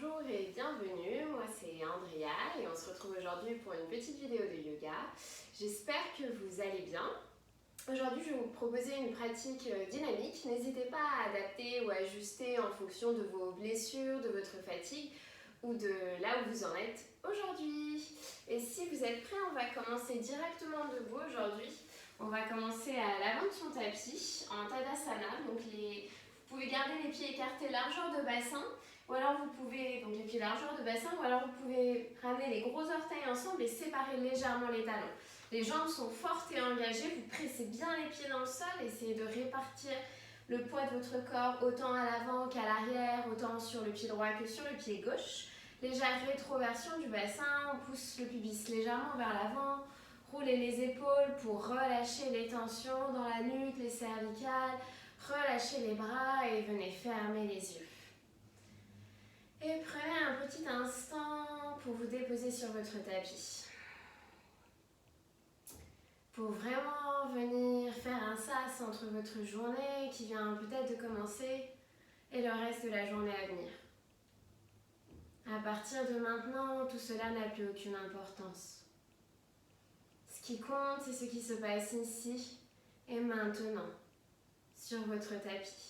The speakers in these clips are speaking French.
Bonjour et bienvenue, moi c'est Andrea et on se retrouve aujourd'hui pour une petite vidéo de yoga. J'espère que vous allez bien. Aujourd'hui je vais vous proposer une pratique dynamique. N'hésitez pas à adapter ou ajuster en fonction de vos blessures, de votre fatigue ou de là où vous en êtes aujourd'hui. Et si vous êtes prêts, on va commencer directement debout aujourd'hui. On va commencer à l'avant de son tapis en Tadasana. Donc vous pouvez garder les pieds écartés largeur de bassin. Ou alors vous pouvez, donc les pieds largeur de bassin, ou alors vous pouvez ramener les gros orteils ensemble et séparer légèrement les talons. Les jambes sont fortes et engagées, vous pressez bien les pieds dans le sol, essayez de répartir le poids de votre corps autant à l'avant qu'à l'arrière, autant sur le pied droit que sur le pied gauche. Légère rétroversion du bassin, on pousse le pubis légèrement vers l'avant, roulez les épaules pour relâcher les tensions dans la nuque, les cervicales, relâchez les bras et venez fermer les yeux. Et prenez un petit instant pour vous déposer sur votre tapis. Pour vraiment venir faire un sas entre votre journée qui vient peut-être de commencer et le reste de la journée à venir. À partir de maintenant, tout cela n'a plus aucune importance. Ce qui compte, c'est ce qui se passe ici et maintenant, sur votre tapis.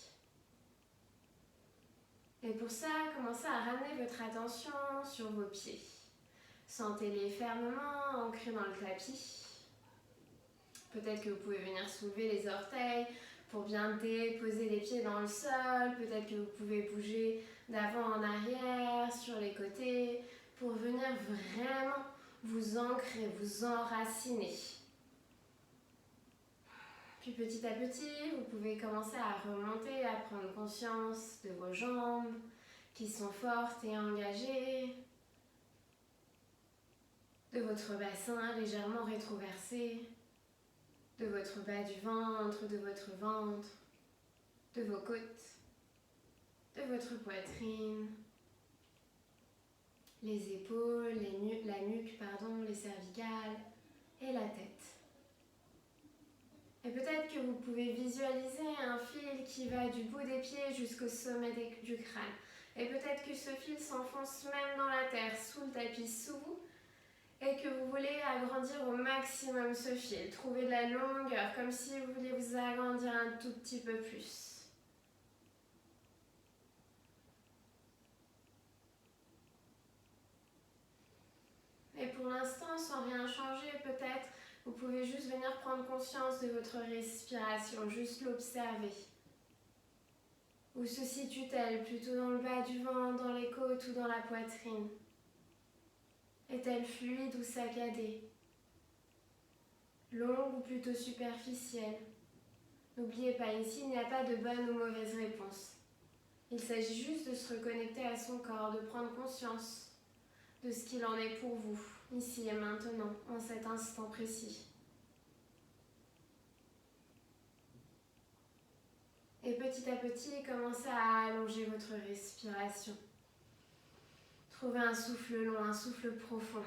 Et pour ça, commencez à ramener votre attention sur vos pieds. Sentez-les fermement ancrés dans le tapis. Peut-être que vous pouvez venir soulever les orteils pour bien déposer les pieds dans le sol. Peut-être que vous pouvez bouger d'avant en arrière, sur les côtés, pour venir vraiment vous ancrer, vous enraciner. Puis petit à petit, vous pouvez commencer à remonter, à prendre conscience de vos jambes qui sont fortes et engagées, de votre bassin légèrement rétroversé, de votre bas du ventre, de votre ventre, de vos côtes, de votre poitrine, les épaules, la nuque, les cervicales et la tête. Et peut-être que vous pouvez visualiser un fil qui va du bout des pieds jusqu'au sommet du crâne. Et peut-être que ce fil s'enfonce même dans la terre, sous le tapis, sous vous, et que vous voulez agrandir au maximum ce fil. Trouvez de la longueur, comme si vous vouliez vous agrandir un tout petit peu plus. Et pour l'instant, sans rien changer, peut-être, vous pouvez juste venir prendre conscience de votre respiration, juste l'observer. Où se situe-t-elle? Plutôt dans le bas du ventre, dans les côtes ou dans la poitrine? Est-elle fluide ou saccadée? Longue ou plutôt superficielle? N'oubliez pas, ici, il n'y a pas de bonne ou mauvaise réponse. Il s'agit juste de se reconnecter à son corps, de prendre conscience de ce qu'il en est pour vous, ici et maintenant, en cet instant précis. Et petit à petit, commencez à allonger votre respiration. Trouvez un souffle long, un souffle profond.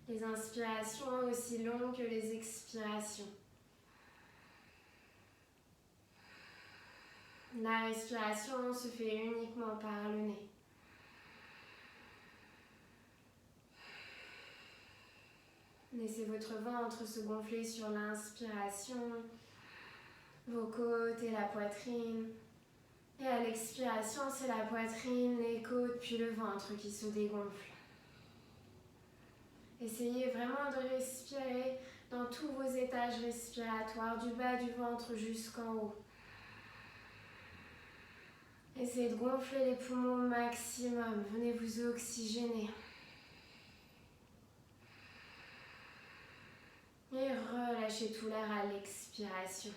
Les inspirations aussi longues que les expirations. La respiration se fait uniquement par le nez. Laissez votre ventre se gonfler sur l'inspiration, vos côtes et la poitrine. Et à l'expiration, c'est la poitrine, les côtes, puis le ventre qui se dégonfle. Essayez vraiment de respirer dans tous vos étages respiratoires, du bas du ventre jusqu'en haut. Essayez de gonfler les poumons au maximum. Venez vous oxygéner. Et relâchez tout l'air à l'expiration.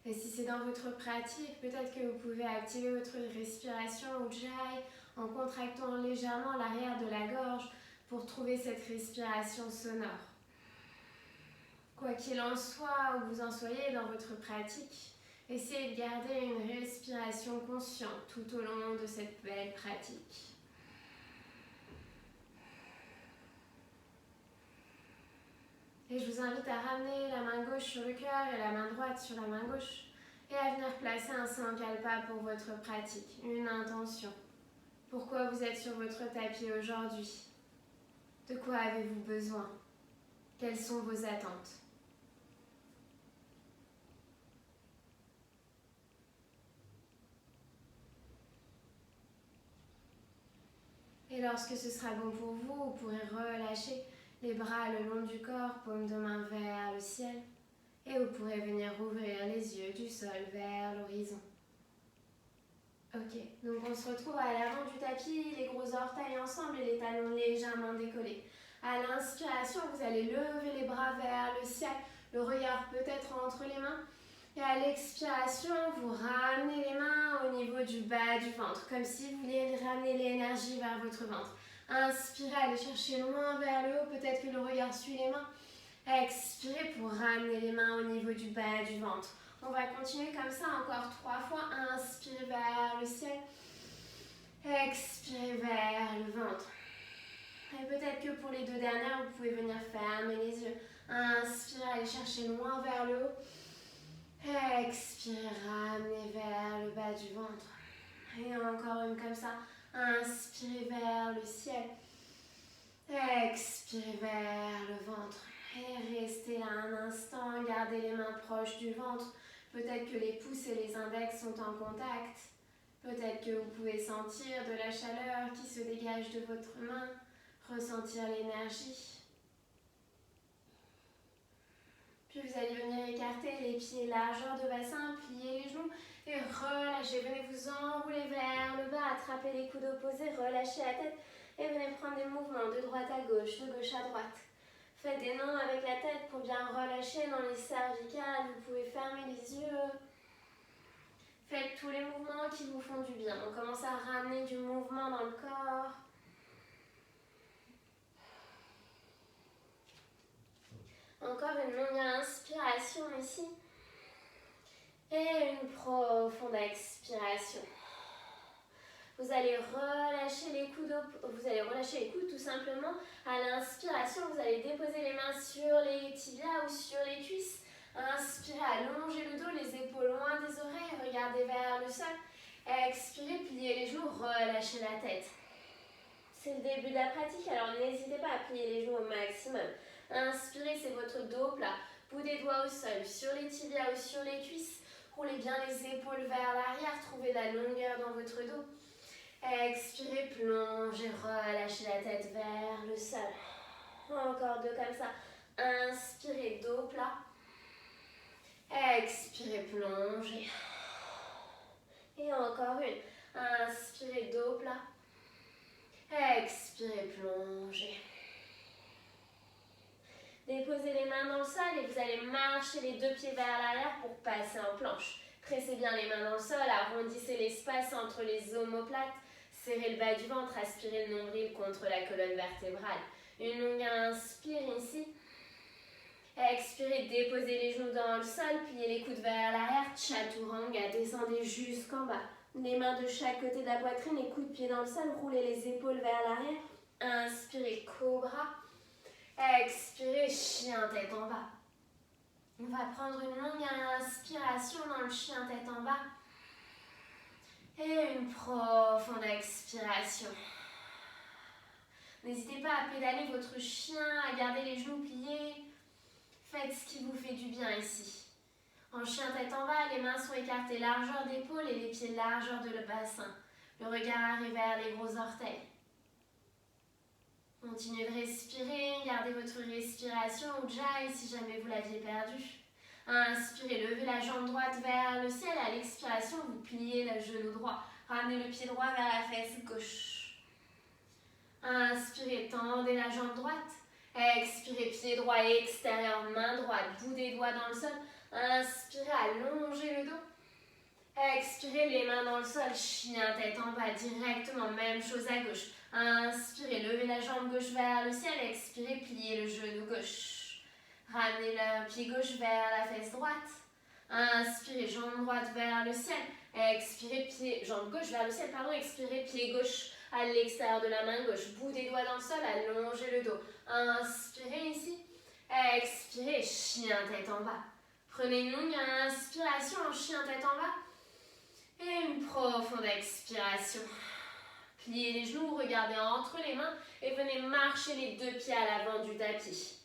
Et si c'est dans votre pratique, peut-être que vous pouvez activer votre respiration Ujjayi en contractant légèrement l'arrière de la gorge pour trouver cette respiration sonore. Quoi qu'il en soit, où vous en soyez dans votre pratique, essayez de garder une respiration consciente tout au long de cette belle pratique. Et je vous invite à ramener la main gauche sur le cœur et la main droite sur la main gauche et à venir placer un sankalpa pour votre pratique, une intention. Pourquoi vous êtes sur votre tapis aujourd'hui? De quoi avez-vous besoin? Quelles sont vos attentes? Et lorsque ce sera bon pour vous, vous pourrez relâcher les bras le long du corps, paume de main vers le ciel. Et vous pourrez venir ouvrir les yeux du sol vers l'horizon. Ok, donc on se retrouve à l'avant du tapis, les gros orteils ensemble et les talons légèrement décollés. À l'inspiration, vous allez lever les bras vers le ciel, le regard peut-être entre les mains. Et à l'expiration, vous ramenez les mains au niveau du bas du ventre, comme si vous vouliez ramener l'énergie vers votre ventre. Inspirez, allez chercher loin vers le haut, peut-être que le regard suit les mains. Expirez pour ramener les mains au niveau du bas du ventre. On va continuer comme ça encore 3 fois. Inspirez vers le ciel. Expirez vers le ventre. Et peut-être que pour les 2 dernières, vous pouvez venir fermer les yeux. Inspirez, allez chercher loin vers le haut. Expirez, ramenez vers le bas du ventre. Et encore une comme ça. Inspirez vers le ciel. Expirez vers le ventre. Et restez là un instant, gardez les mains proches du ventre. Peut-être que les pouces et les index sont en contact. Peut-être que vous pouvez sentir de la chaleur qui se dégage de votre main, ressentir l'énergie. Puis vous allez venir écarter les pieds largeur de bassin, plier les genoux et relâchez. Venez vous enrouler vers le bas, attrapez les coudes opposés, relâchez la tête et venez prendre des mouvements de droite à gauche, de gauche à droite. Faites des nœuds avec la tête pour bien relâcher dans les cervicales. Vous pouvez fermer les yeux. Faites tous les mouvements qui vous font du bien. On commence à ramener du mouvement dans le corps. Encore une longue inspiration ici. Et une profonde expiration. Vous allez relâcher les coudes, tout simplement. À l'inspiration, vous allez déposer les mains sur les tibias ou sur les cuisses. Inspirez, allongez le dos, les épaules loin des oreilles, regardez vers le sol. Expirez, pliez les genoux, relâchez la tête. C'est le début de la pratique, alors n'hésitez pas à plier les genoux au maximum. Inspirez, c'est votre dos plat. Bout des doigts au sol, sur les tibias ou sur les cuisses. Roulez bien les épaules vers l'arrière, trouvez de la longueur dans votre dos. Expirez, plongez, relâchez la tête vers le sol. Encore 2 comme ça. Inspirez, dos plat. Expirez, plongez. Et encore une. Inspirez, dos plat. Expirez, plongez. Déposez les mains dans le sol et vous allez marcher les 2 pieds vers l'arrière pour passer en planche. Pressez bien les mains dans le sol, arrondissez l'espace entre les omoplates. Serrez le bas du ventre, aspirez le nombril contre la colonne vertébrale. Une longue inspire ici. Expirez, déposez les genoux dans le sol, pliez les coudes vers l'arrière. Chaturanga, descendez jusqu'en bas. Les mains de chaque côté de la poitrine, les coups de pied dans le sol, roulez les épaules vers l'arrière. Inspirez, cobra. Expirez, chien tête en bas. On va prendre une longue inspiration dans le chien tête en bas. Et une profonde expiration. N'hésitez pas à pédaler votre chien, à garder les genoux pliés. Faites ce qui vous fait du bien ici. En chien tête en bas, les mains sont écartées largeur d'épaule et les pieds largeur de le bassin. Le regard est vers les gros orteils. Continuez de respirer, gardez votre respiration Ujjayi si jamais vous l'aviez perdue. Inspirez, levez la jambe droite vers le ciel. À l'expiration, vous pliez le genou droit. Ramenez le pied droit vers la fesse gauche. Inspirez, tendez la jambe droite. Expirez, pied droit extérieur, main droite, bout des doigts dans le sol. Inspirez, allongez le dos. Expirez, les mains dans le sol, chien tête en bas, directement, même chose à gauche. Inspirez, levez la jambe gauche vers le ciel. Expirez, pliez le genou gauche. Ramenez le pied gauche vers la fesse droite. Inspirez, jambe droite vers le ciel. Expirez, jambe gauche vers le ciel, expirez, pied gauche à l'extérieur de la main gauche. Bout des doigts dans le sol, allongez le dos. Inspirez ici. Expirez, chien tête en bas. Prenez une longue inspiration en chien tête en bas. Et une profonde expiration. Pliez les genoux, regardez entre les mains et venez marcher les deux pieds à l'avant du tapis.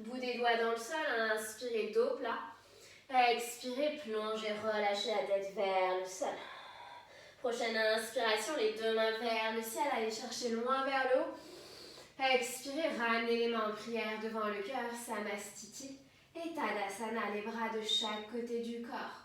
Bout des doigts dans le sol, inspirez dos plat. Expirez, plongez, relâchez la tête vers le sol. Prochaine inspiration, les deux mains vers le ciel, allez chercher loin vers le haut. Expirez, ramenez les mains en prière devant le cœur, Samastiti et Tadasana, les bras de chaque côté du corps.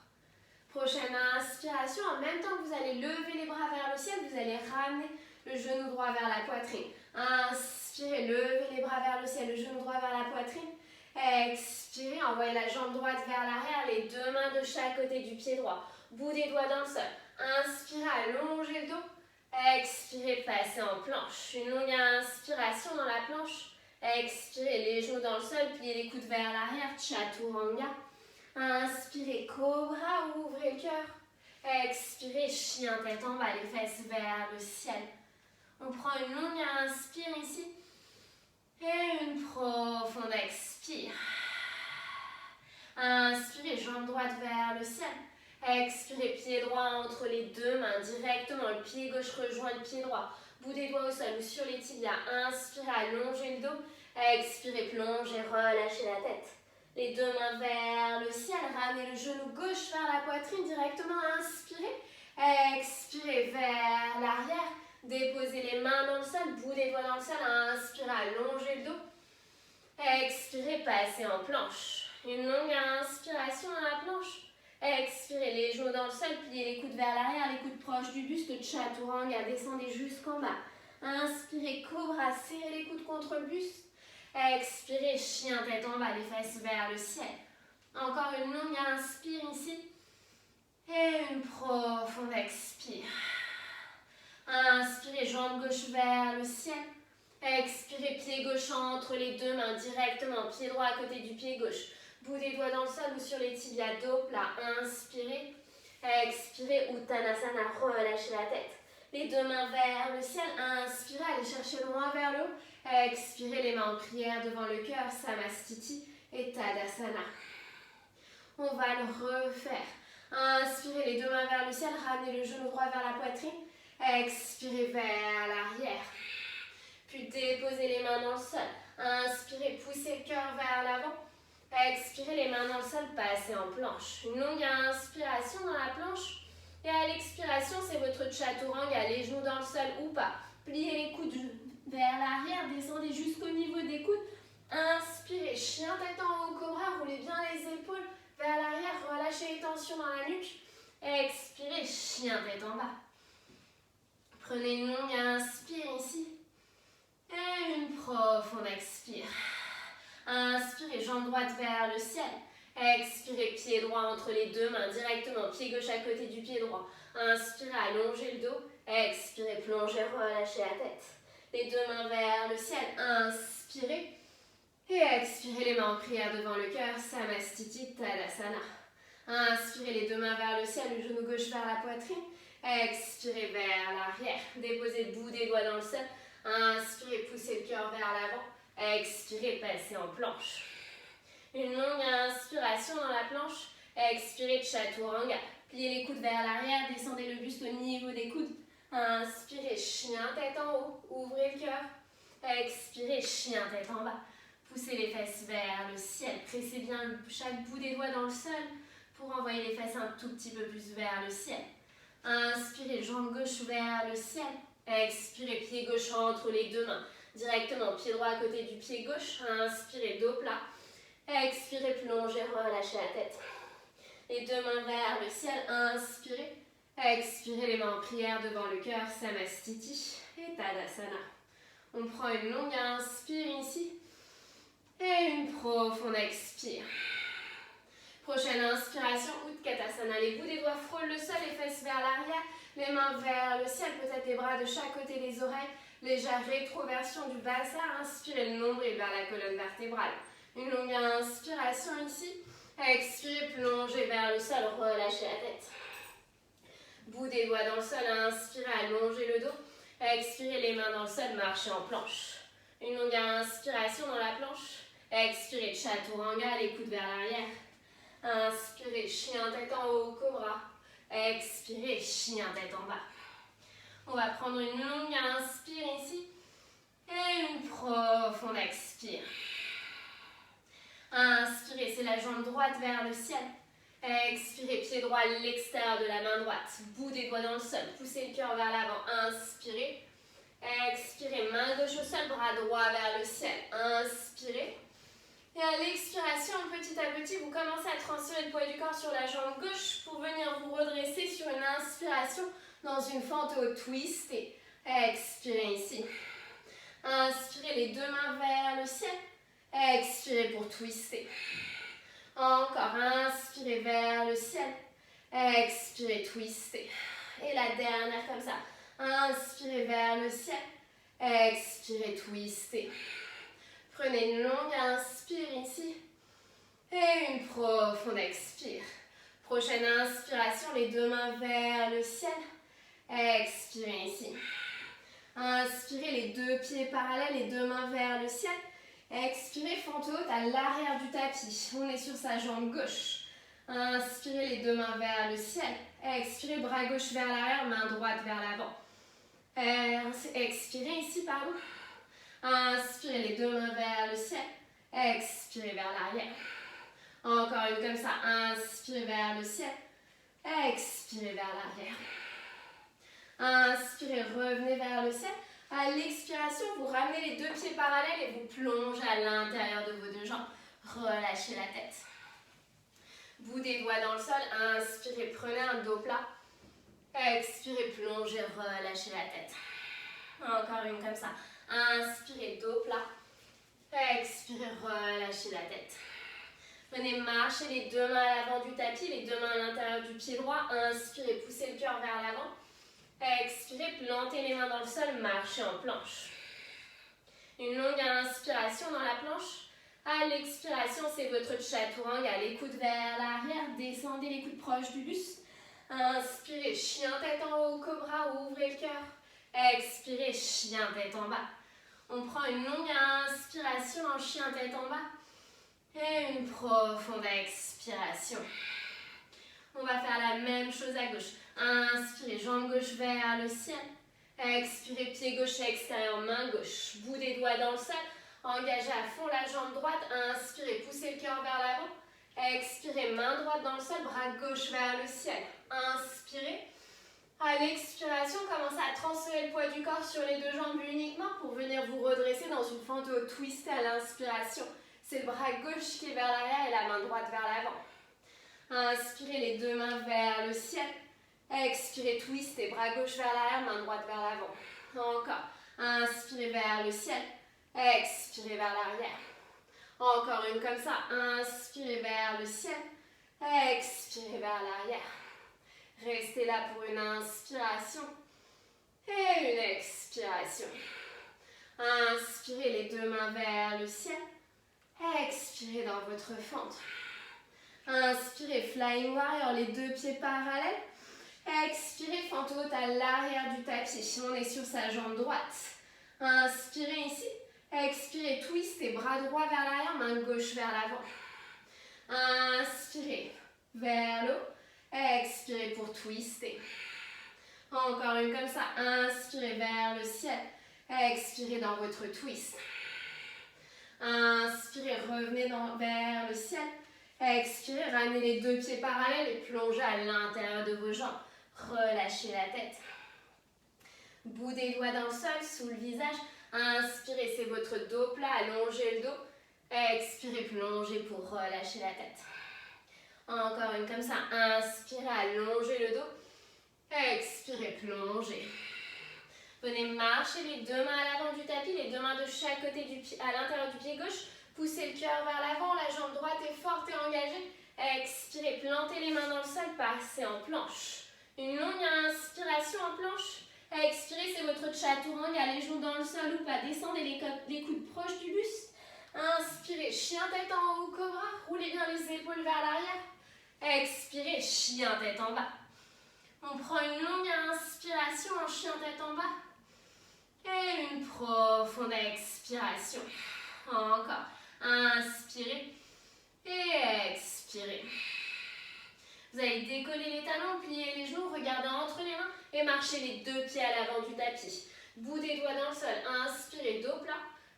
Prochaine inspiration, en même temps que vous allez lever les bras vers le ciel, vous allez ramener le genou droit vers la poitrine. Inspirez, levez les bras vers le ciel, le genou droit vers la poitrine. Expirez, envoyez la jambe droite vers l'arrière, les deux mains de chaque côté du pied droit. Bout des doigts dans le sol. Inspirez, allongez le dos. Expirez, passez en planche. Une longue inspiration dans la planche. Expirez, les genoux dans le sol, pliez les coudes vers l'arrière, Chaturanga. Inspirez, cobra, ouvrez le cœur. Expirez, chien tête en bas, les fesses vers le ciel. On prend une longue inspire ici. Et une profonde expire. Inspirez, jambe droite vers le ciel. Expirez, pied droit entre les deux mains, directement. Le pied gauche rejoint le pied droit. Bout des doigts au sol ou sur les tibias. Inspirez, allongez le dos. Expirez, plongez, relâchez la tête. Les deux mains vers le ciel. Ramenez le genou gauche vers la poitrine directement. Inspirez. Expirez vers l'arrière. Déposez les mains dans le sol. Bout des doigts dans le sol. Inspirez, allongez le dos. Expirez, passez en planche. Une longue inspiration dans la planche. Expirez, les genoux dans le sol, pliez les coudes vers l'arrière, les coudes proches du buste, Chaturanga, descendez jusqu'en bas. Inspirez, cobra, serrez les coudes contre le buste. Expirez, chien tête en bas, les fesses vers le ciel. Encore une longue inspire ici. Et une profonde expire. Inspirez, jambe gauche vers le ciel. Expirez, pied gauche entre les deux mains directement, pied droit à côté du pied gauche. Bout des doigts dans le sol ou sur les tibias, dos plat. Inspirez. Expirez, Uttanasana, relâchez la tête. Les deux mains vers le ciel. Inspirez, allez chercher loin vers le haut. Expirez, les mains en prière devant le cœur, Samastiti et Tadasana. On va le refaire. Inspirez, les deux mains vers le ciel. Ramenez le genou droit vers la poitrine. Expirez vers l'arrière. Puis déposez les mains dans le sol. Inspirez, poussez le cœur vers l'avant. Expirez, les mains dans le sol, passez en planche. Une longue inspiration dans la planche. Et à l'expiration, c'est votre Chaturanga, les genoux dans le sol ou pas. Pliez les coudes vers l'arrière, descendez jusqu'au niveau des coudes. Inspirez, chien tête en haut, cobra, roulez bien les épaules vers l'arrière, relâchez les tensions dans la nuque. Expirez, chien tête en bas. Prenez une longue inspire ici. Et une profonde expire. Inspirez, jambe droite vers le ciel. Expirez, pied droit entre les deux mains, directement, pied gauche à côté du pied droit. Inspirez, allongez le dos. Expirez, plongez, relâchez la tête. Les deux mains vers le ciel. Inspirez. Et expirez, les mains en prière devant le cœur, Samastiti, Tadasana. Inspirez, les deux mains vers le ciel, le genou gauche vers la poitrine. Expirez vers l'arrière. Déposez le bout des doigts dans le sol. Inspirez, poussez le cœur vers l'avant. Expirez, passez en planche. Une longue inspiration dans la planche. Expirez, Chaturanga. Pliez les coudes vers l'arrière, descendez le buste au niveau des coudes. Inspirez, chien tête en haut, ouvrez le cœur. Expirez, chien tête en bas. Poussez les fesses vers le ciel. Pressez bien chaque bout des doigts dans le sol pour envoyer les fesses un tout petit peu plus vers le ciel. Inspirez, jambe gauche vers le ciel. Expirez, pied gauche entre les deux mains. Directement, pied droit à côté du pied gauche. Inspirez, dos plat. Expirez, plongez, relâchez la tête. Les deux mains vers le ciel. Inspirez. Expirez, les mains en prière devant le cœur. Samastiti et Tadasana. On prend une longue inspire ici. Et une profonde expire. Prochaine inspiration, Utkatasana. Les bouts des doigts frôlent le sol, les fesses vers l'arrière. Les mains vers le ciel, peut-être les bras de chaque côté des oreilles. Légère rétroversion du bassin. Inspirez le nombril vers la colonne vertébrale. Une longue inspiration ici. Expirez, plongez vers le sol, relâchez la tête. Bout des doigts dans le sol, inspirez, allongez le dos. Expirez, les mains dans le sol, marchez en planche. Une longue inspiration dans la planche. Expirez, Chaturanga, les coudes vers l'arrière. Inspirez, chien tête en haut, cobra. Expirez, chien tête en bas. On va prendre une longue inspire ici et une profonde expire. Inspirez, c'est la jambe droite vers le ciel. Expirez, pied droit à l'extérieur de la main droite. Bout des doigts dans le sol, poussez le cœur vers l'avant. Inspirez. Expirez, main gauche au sol, bras droit vers le ciel. Inspirez. Et à l'expiration, petit à petit, vous commencez à transférer le poids du corps sur la jambe gauche pour venir vous redresser sur une inspiration dans une fente au twist. Et expirez ici. Inspirez les deux mains vers le ciel. Expirez pour twister. Encore, inspirez vers le ciel. Expirez, twister. Et la dernière comme ça. Inspirez vers le ciel. Expirez, twister. Prenez une longue inspire ici. Et une profonde expire. Prochaine inspiration, les deux mains vers le ciel. Expirez ici. Inspirez les deux pieds parallèles, les deux mains vers le ciel. Expirez, fente haute à l'arrière du tapis. On est sur sa jambe gauche. Inspirez les deux mains vers le ciel. Expirez, bras gauche vers l'arrière, main droite vers l'avant. Expirez ici, pardon. Inspirez les deux mains vers le ciel. Expirez vers l'arrière. Encore une comme ça. Inspirez vers le ciel. Expirez vers l'arrière. Inspirez, revenez vers le ciel. À l'expiration, vous ramenez les deux pieds parallèles et vous plongez à l'intérieur de vos deux jambes. Relâchez la tête. Bout des doigts dans le sol. Inspirez, prenez un dos plat. Expirez, plongez, relâchez la tête. Encore une comme ça. Inspirez, dos plat. Expirez, relâchez la tête. Venez marcher les deux mains à l'avant du tapis, les deux mains à l'intérieur du pied droit. Inspirez, poussez le cœur vers l'avant. Expirez, plantez les mains dans le sol, marchez en planche. Une longue inspiration dans la planche. À l'expiration, c'est votre chaturanga. Les coudes vers l'arrière, descendez les coudes proches du buste. Inspirez, chien tête en haut, cobra, ouvrez le cœur. Expirez, chien tête en bas. On prend une longue inspiration en chien tête en bas. Et une profonde expiration. On va faire la même chose à gauche. Inspirez, jambe gauche vers le ciel. Expirez, pied gauche extérieur, main gauche. Bout des doigts dans le sol. Engagez à fond la jambe droite. Inspirez, poussez le cœur vers l'avant. Expirez, main droite dans le sol, bras gauche vers le ciel. Inspirez. À l'expiration, commencez à transférer le poids du corps sur les deux jambes uniquement pour venir vous redresser dans une fente au twist à l'inspiration. C'est le bras gauche qui est vers l'arrière et la main droite vers l'avant. Inspirez, les deux mains vers le ciel. Expirez, twist et bras gauche vers l'arrière, main droite vers l'avant. Encore. Inspirez vers le ciel. Expirez vers l'arrière. Encore une comme ça. Inspirez vers le ciel. Expirez vers l'arrière. Restez là pour une inspiration et une expiration. Inspirez les deux mains vers le ciel. Expirez dans votre fente. Inspirez, Flying Warrior, les deux pieds parallèles. Expirez, fente haute à l'arrière du tapis. On est sur sa jambe droite. Inspirez ici. Expirez, twist et bras droit vers l'arrière, main gauche vers l'avant. Inspirez, vers le haut. Expirez pour twister. Encore une comme ça. Inspirez vers le ciel. Expirez dans votre twist. Inspirez, revenez vers le ciel. Expirez, ramenez les deux pieds parallèles et plongez à l'intérieur de vos jambes. Relâchez la tête. Bout des doigts dans le sol, sous le visage. Inspirez, c'est votre dos plat, allongez le dos. Expirez, plongez pour relâcher la tête. Encore une comme ça. Inspirez, allongez le dos. Expirez, plongez. Venez marcher les deux mains à l'avant du tapis, les deux mains de chaque côté à l'intérieur du pied gauche. Poussez le cœur vers l'avant, la jambe droite est forte et engagée. Expirez, plantez les mains dans le sol, passez en planche. Une longue inspiration en planche. Expirez, c'est votre chaturanga, les genoux dans le sol ou pas. Descendez les coudes proches du buste. Inspirez, chien tête en haut, cobra. Roulez bien les épaules vers l'arrière. Expirez, chien tête en bas. On prend une longue inspiration en chien tête en bas. Et une profonde expiration. Encore. Inspirez. Et expirez. Vous allez décoller les talons, plier les genoux, regarder entre les mains et marcher les deux pieds à l'avant du tapis. Bout des doigts dans le sol. Inspirez, dos plat.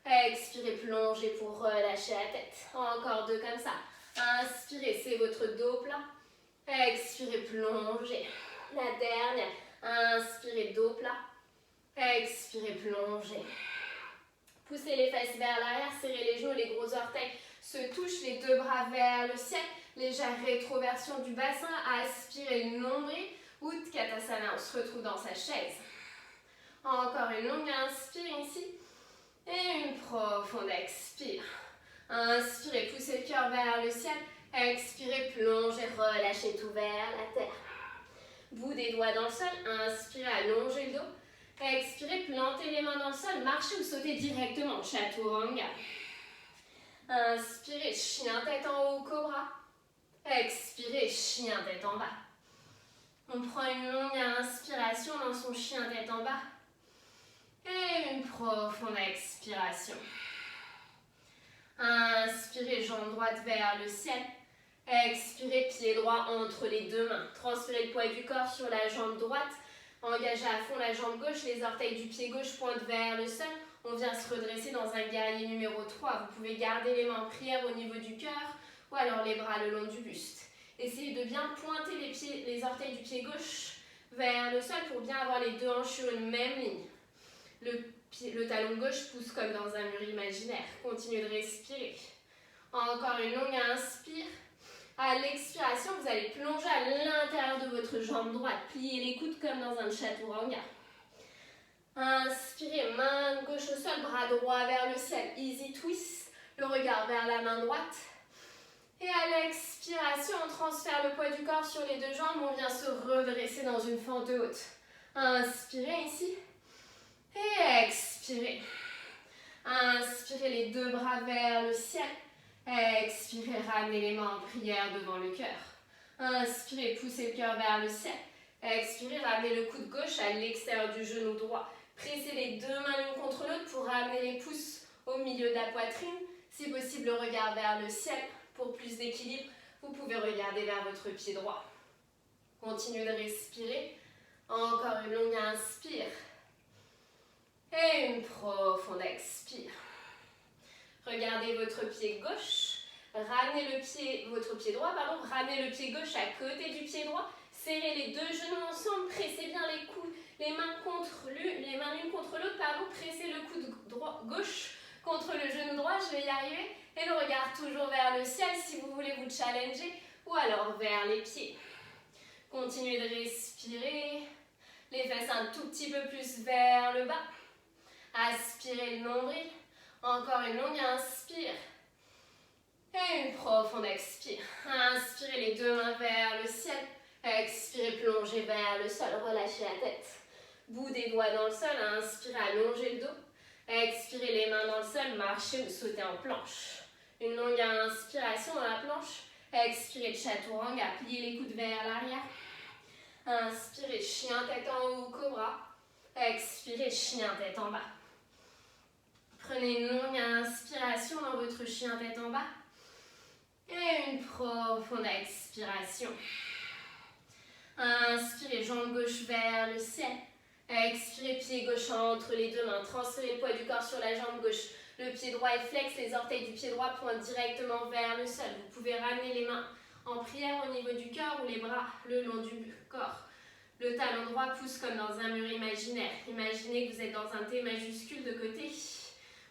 Expirez, plongez pour relâcher la tête. Encore deux comme ça. Inspirez, c'est votre dos plat. Expirez, plongez. La dernière. Inspirez, dos plat. Expirez, plongez. Poussez les fesses vers l'arrière, serrez les genoux, les gros orteils se touchent, les deux bras vers le ciel. Légère rétroversion du bassin. Aspirez le nombril. Utkatasana, on se retrouve dans sa chaise. Encore une longue inspire ici. Et une profonde expire. Inspirez, poussez le cœur vers le ciel. Expirez, plongez, relâchez tout vers la terre. Bout des doigts dans le sol. Inspirez, allongez le dos. Expirez, plantez les mains dans le sol. Marchez ou sautez directement. Chaturanga. Inspirez, chien tête en haut, cobra. Expirez, chien tête en bas. On prend une longue inspiration dans son chien tête en bas. Et une profonde expiration. Inspirez, jambe droite vers le ciel. Expirez, pied droit entre les deux mains. Transférez le poids du corps sur la jambe droite. Engagez à fond la jambe gauche. Les orteils du pied gauche pointent vers le sol. On vient se redresser dans un guerrier numéro 3. Vous pouvez garder les mains en prière au niveau du cœur ou alors les bras le long du buste. Essayez de bien pointer les orteils du pied gauche vers le sol pour bien avoir les deux hanches sur une même ligne. Le talon gauche pousse comme dans un mur imaginaire. Continuez de respirer. Encore une longue inspire. À l'expiration, vous allez plonger à l'intérieur de votre jambe droite. Pliez les coudes comme dans un chaturanga. Inspirez, main gauche au sol, bras droit vers le ciel. Easy twist. Le regard vers la main droite. Et à l'expiration, on transfère le poids du corps sur les deux jambes. On vient se redresser dans une fente haute. Inspirez ici. Et expirez. Inspirez les deux bras vers le ciel. Expirez, ramenez les mains en prière devant le cœur. Inspirez, poussez le cœur vers le ciel. Expirez, ramenez le coude gauche à l'extérieur du genou droit. Pressez les deux mains l'une contre l'autre pour ramener les pouces au milieu de la poitrine. Si possible, le regard vers le ciel. Pour plus d'équilibre, vous pouvez regarder vers votre pied droit. Continuez de respirer. Encore une longue inspire. Et une profonde expire. Regardez votre pied gauche. Ramenez votre pied droit, ramenez le pied gauche à côté du pied droit. Serrez les deux genoux ensemble. Pressez bien les coudes, les mains l'une contre l'autre. Pressez le coude gauche contre le genou droit. Je vais y arriver. Et le regard toujours vers le ciel si vous voulez vous challenger. Ou alors vers les pieds. Continuez de respirer. Les fesses un tout petit peu plus vers le bas. Aspirez le nombril. Encore une longue inspire. Et une profonde expire. Inspirez les deux mains vers le ciel. Expirez, plongez vers le sol. Relâchez la tête. Bout des doigts dans le sol. Inspirez, allongez le dos. Expirez les mains dans le sol. Marchez ou sautez en planche. Une longue inspiration dans la planche. Expirez, chaturanga. Pliez les coudes vers l'arrière. Inspirez, chien tête en haut, cobra. Expirez, chien tête en bas. Prenez une longue inspiration dans votre chien tête en bas. Et une profonde expiration. Inspirez, jambe gauche vers le ciel. Expirez, pied gauche entre les deux mains. Transférez le poids du corps sur la jambe gauche. Le pied droit est flex, les orteils du pied droit pointent directement vers le sol. Vous pouvez ramener les mains en prière au niveau du cœur ou les bras le long du corps. Le talon droit pousse comme dans un mur imaginaire. Imaginez que vous êtes dans un T majuscule de côté.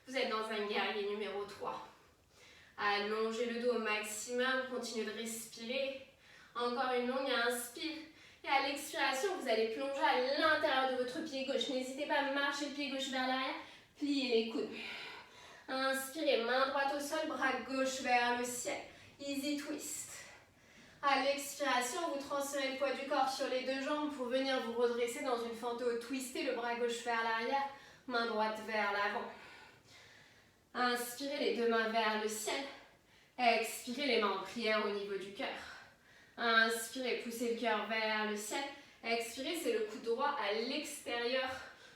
Vous êtes dans un guerrier numéro 3. Allongez le dos au maximum, continuez de respirer. Encore une longue inspire. Et à l'expiration, vous allez plonger à l'intérieur de votre pied gauche. N'hésitez pas à marcher le pied gauche vers l'arrière. Pliez les coudes. Inspirez, main droite au sol, bras gauche vers le ciel. Easy twist. À l'expiration, vous transférez le poids du corps sur les deux jambes pour venir vous redresser dans une fente haute. Twistez le bras gauche vers l'arrière, main droite vers l'avant. Inspirez les deux mains vers le ciel. Expirez les mains en prière au niveau du cœur. Inspirez, poussez le cœur vers le ciel. Expirez, c'est le coude droit à l'extérieur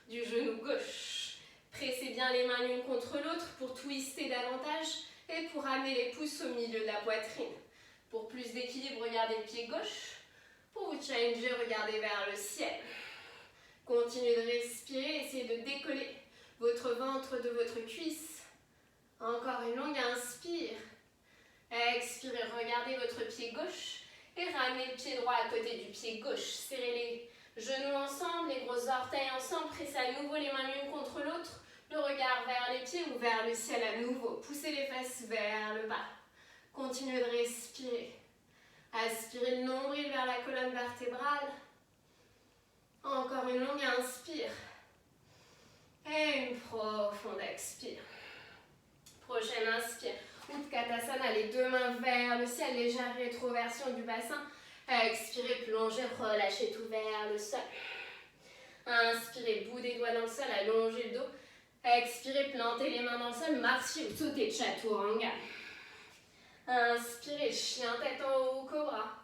du genou gauche. Pressez bien les mains l'une contre l'autre pour twister davantage. Et pour amener les pouces au milieu de la poitrine. Pour plus d'équilibre, regardez le pied gauche. Pour vous challenger, regardez vers le ciel. Continuez de respirer, essayez de décoller votre ventre de votre cuisse. Encore une longue inspire. Expirez, regardez votre pied gauche et ramenez le pied droit à côté du pied gauche. Serrez les genoux ensemble, les gros orteils ensemble, pressez à nouveau les mains l'une contre l'autre. Le regard vers les pieds ou vers le ciel à nouveau. Poussez les fesses vers le bas. Continuez de respirer. Aspirez le nombril vers la colonne vertébrale. Encore une longue inspire. Et une profonde expire. Prochaine inspire. Utkatasana, les deux mains vers le ciel, légère rétroversion du bassin. Expirez, plongez, relâchez tout vers le sol. Inspirez, bout des doigts dans le sol, allongez le dos. Expirez, plantez les mains dans le sol, marchez ou sautez Chaturanga. Inspirez, chien tête en haut, cobra.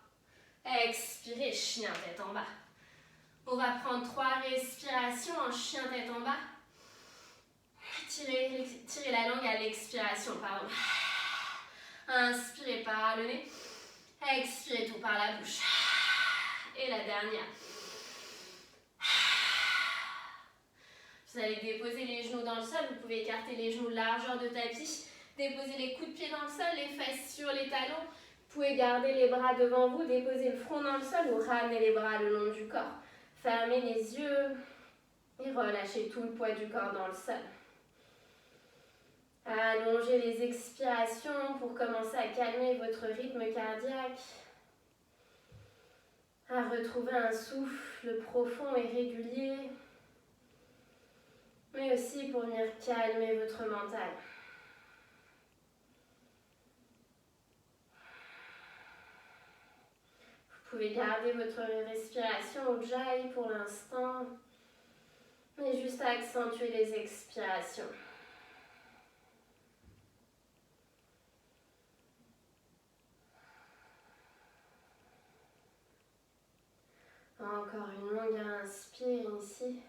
Expirez, chien tête en bas. On va prendre 3 respirations en chien tête en bas. Tirez la langue à l'expiration, pardon. Inspirez par le nez. Expirez tout par la bouche. Et la dernière. Vous allez déposer les genoux dans le sol. Vous pouvez écarter les genoux largeur de tapis. Déposez les coups de pied dans le sol, les fesses sur les talons. Vous pouvez garder les bras devant vous, déposer le front dans le sol ou ramener les bras le long du corps. Fermez les yeux et relâchez tout le poids du corps dans le sol. Allongez les expirations pour commencer à calmer votre rythme cardiaque. À retrouver un souffle profond et régulier. Mais aussi pour venir calmer votre mental. Vous pouvez garder votre respiration Ujjayi pour l'instant, mais juste accentuer les expirations. Encore une longue inspire ici.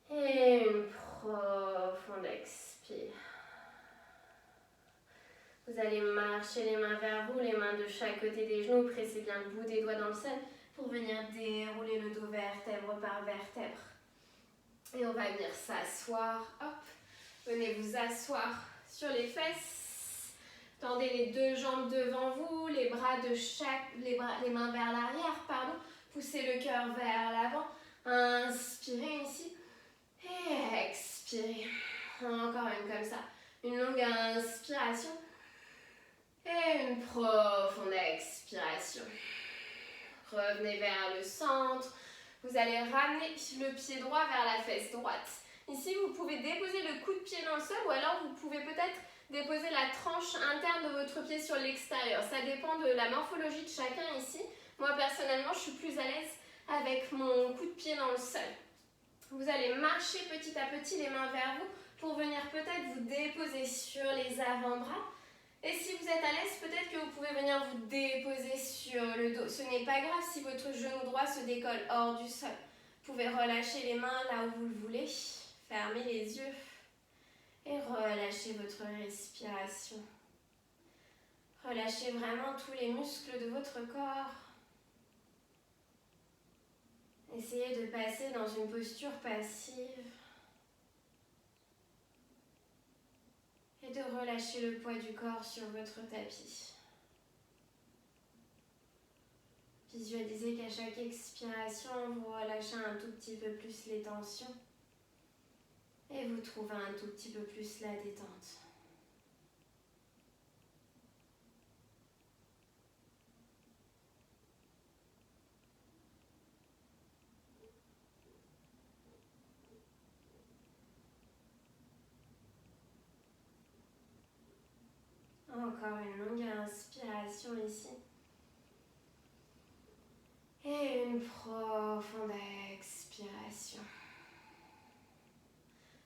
Et une profonde expire. Vous allez marcher les mains vers vous, les mains de chaque côté des genoux. Pressez bien le bout des doigts dans le sol pour venir dérouler le dos vertèbre par vertèbre. Et on va venir s'asseoir. Hop, venez vous asseoir sur les fesses. Tendez les deux jambes devant vous, les mains vers l'arrière, pardon. Poussez le cœur vers l'avant. Inspirez ici. Et expirez. Encore une comme ça. Une longue inspiration. Et une profonde expiration. Revenez vers le centre. Vous allez ramener le pied droit vers la fesse droite. Ici, vous pouvez déposer le coup de pied dans le sol ou alors vous pouvez peut-être déposer la tranche interne de votre pied sur l'extérieur. Ça dépend de la morphologie de chacun ici. Moi, personnellement, je suis plus à l'aise avec mon coup de pied dans le sol. Vous allez marcher petit à petit les mains vers vous pour venir peut-être vous déposer sur les avant-bras. Et si vous êtes à l'aise, peut-être que vous pouvez venir vous déposer sur le dos. Ce n'est pas grave si votre genou droit se décolle hors du sol. Vous pouvez relâcher les mains là où vous le voulez. Fermez les yeux et relâchez votre respiration. Relâchez vraiment tous les muscles de votre corps. Essayez de passer dans une posture passive. Et de relâcher le poids du corps sur votre tapis. Visualisez qu'à chaque expiration, vous relâchez un tout petit peu plus les tensions et vous trouvez un tout petit peu plus la détente. Encore une longue inspiration ici. Et une profonde expiration.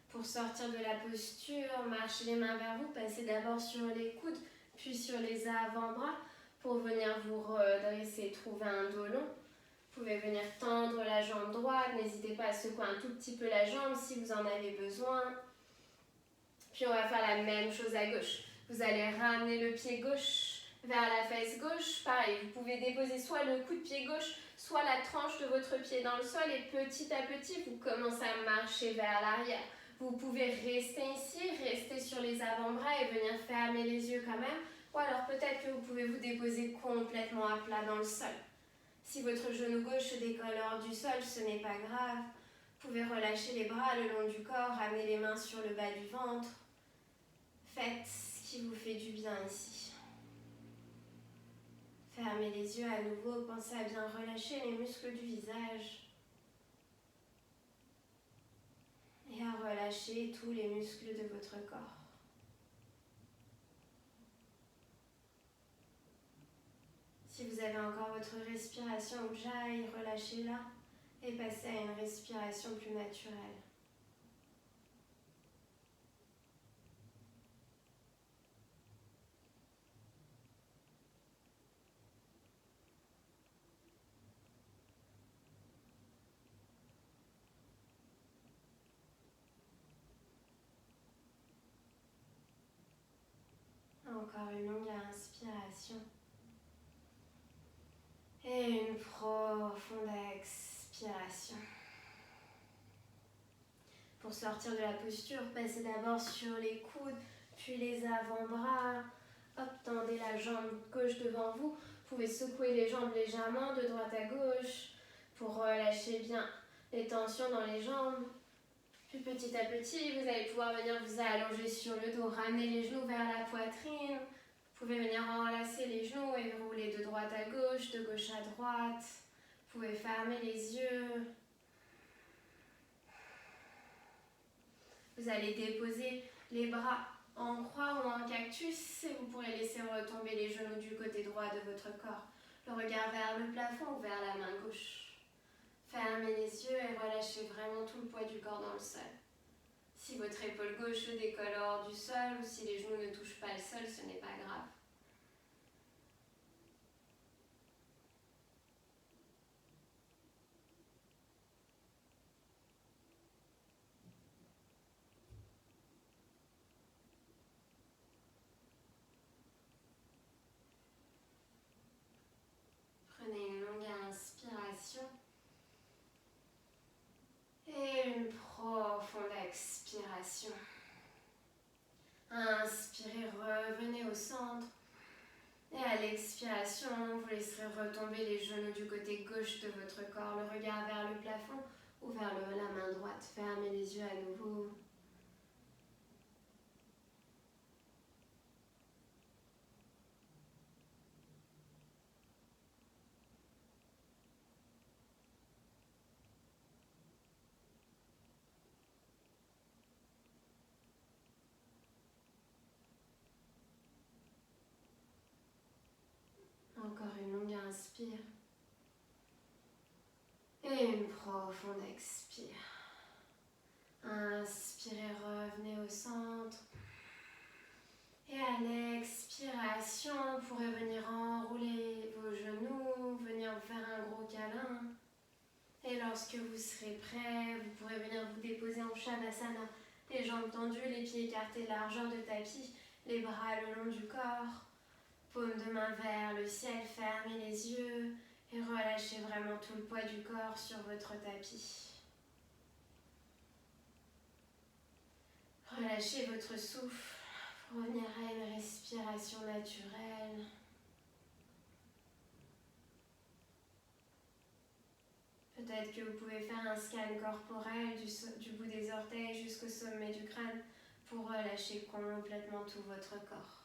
Pour sortir de la posture, marchez les mains vers vous. Passez d'abord sur les coudes, puis sur les avant-bras pour venir vous redresser, trouver un dos long. Vous pouvez venir tendre la jambe droite. N'hésitez pas à secouer un tout petit peu la jambe si vous en avez besoin. Puis on va faire la même chose à gauche. Vous allez ramener le pied gauche vers la fesse gauche. Pareil, vous pouvez déposer soit le coup de pied gauche, soit la tranche de votre pied dans le sol et petit à petit, vous commencez à marcher vers l'arrière. Vous pouvez rester ici, rester sur les avant-bras et venir fermer les yeux quand même. Ou alors peut-être que vous pouvez vous déposer complètement à plat dans le sol. Si votre genou gauche se décolle hors du sol, ce n'est pas grave. Vous pouvez relâcher les bras le long du corps, ramener les mains sur le bas du ventre. Faites ce qui vous fait du bien ici. Fermez les yeux à nouveau, pensez à bien relâcher les muscles du visage. Et à relâcher tous les muscles de votre corps. Si vous avez encore votre respiration Ujjayi, relâchez-la et passez à une respiration plus naturelle. Encore une longue inspiration. Et une profonde expiration. Pour sortir de la posture, passez d'abord sur les coudes, puis les avant-bras. Hop, tendez la jambe gauche devant vous. Vous pouvez secouer les jambes légèrement de droite à gauche pour relâcher bien les tensions dans les jambes. Puis petit à petit, vous allez pouvoir venir vous allonger sur le dos, ramener les genoux vers la poitrine. Vous pouvez venir enlacer les genoux et rouler de droite à gauche, de gauche à droite. Vous pouvez fermer les yeux. Vous allez déposer les bras en croix ou en cactus et vous pourrez laisser retomber les genoux du côté droit de votre corps. Le regard vers le plafond ou vers la main gauche. Fermez les yeux et relâchez vraiment tout le poids du corps dans le sol. Si votre épaule gauche se décolle hors du sol ou si les genoux ne touchent pas le sol, ce n'est pas grave. Prenez une longue inspiration et une profonde expiration. Inspirez, revenez au centre. Et à l'expiration, vous laisserez retomber les genoux du côté gauche de votre corps, le regard vers le plafond ou vers la main droite. Fermez les yeux à nouveau. Encore une longue inspire. Et une profonde expire. Inspirez, revenez au centre. Et à l'expiration, vous pourrez venir enrouler vos genoux, venir vous faire un gros câlin. Et lorsque vous serez prêt, vous pourrez venir vous déposer en Shavasana. Les jambes tendues, les pieds écartés, largeur de tapis, les bras le long du corps. Paume de main vers le ciel, fermez les yeux et relâchez vraiment tout le poids du corps sur votre tapis. Relâchez votre souffle pour revenir à une respiration naturelle. Peut-être que vous pouvez faire un scan corporel du bout des orteils jusqu'au sommet du crâne pour relâcher complètement tout votre corps.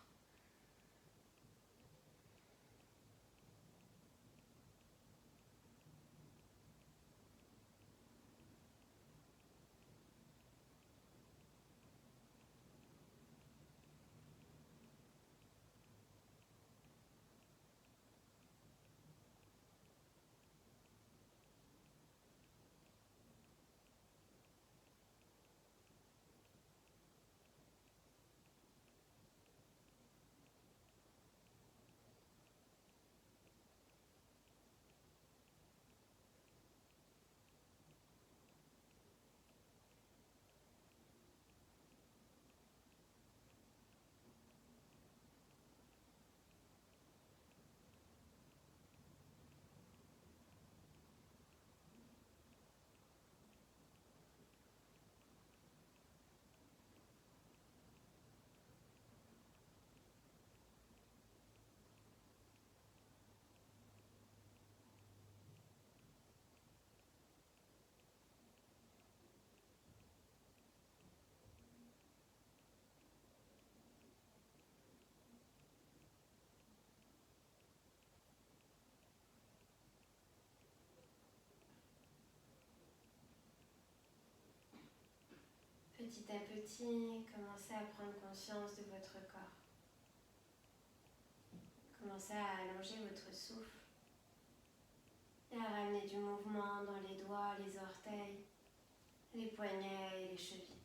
petit à petit, commencez à prendre conscience de votre corps. Commencez à allonger votre souffle et à ramener du mouvement dans les doigts, les orteils, les poignets et les chevilles.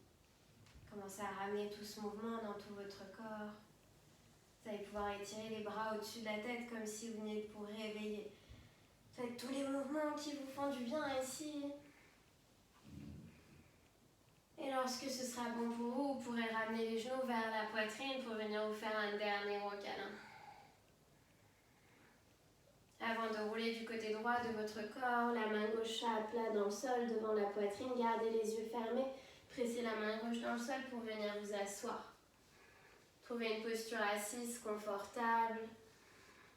Commencez à ramener tout ce mouvement dans tout votre corps. Vous allez pouvoir étirer les bras au-dessus de la tête comme si vous veniez pour réveiller. Faites tous les mouvements qui vous font du bien ici. Et lorsque ce sera bon pour vous, vous pourrez ramener les genoux vers la poitrine pour venir vous faire un dernier gros câlin. Avant de rouler du côté droit de votre corps, la main gauche à plat dans le sol devant la poitrine, gardez les yeux fermés, pressez la main gauche dans le sol pour venir vous asseoir. Trouvez une posture assise confortable,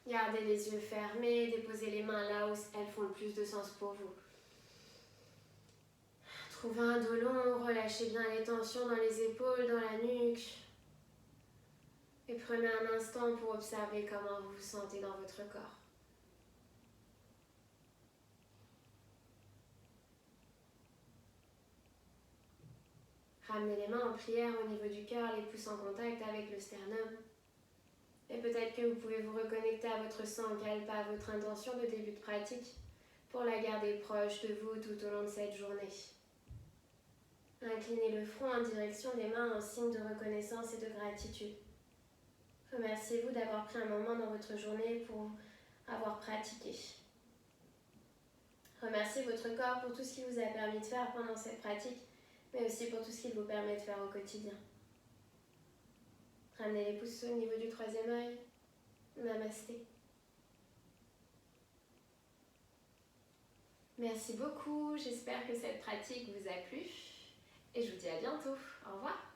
gardez les yeux fermés, déposez les mains là où elles font le plus de sens pour vous. Trouvez un dos long, relâchez bien les tensions dans les épaules, dans la nuque. Et prenez un instant pour observer comment vous vous sentez dans votre corps. Ramenez les mains en prière au niveau du cœur, les pouces en contact avec le sternum. Et peut-être que vous pouvez vous reconnecter à votre sang calme, à votre intention de début de pratique, pour la garder proche de vous tout au long de cette journée. Inclinez le front en direction des mains en signe de reconnaissance et de gratitude. Remerciez-vous d'avoir pris un moment dans votre journée pour avoir pratiqué. Remerciez votre corps pour tout ce qu'il vous a permis de faire pendant cette pratique, mais aussi pour tout ce qu'il vous permet de faire au quotidien. Ramenez les pouces au niveau du troisième œil. Namasté. Merci beaucoup, j'espère que cette pratique vous a plu et je vous dis à bientôt. Au revoir.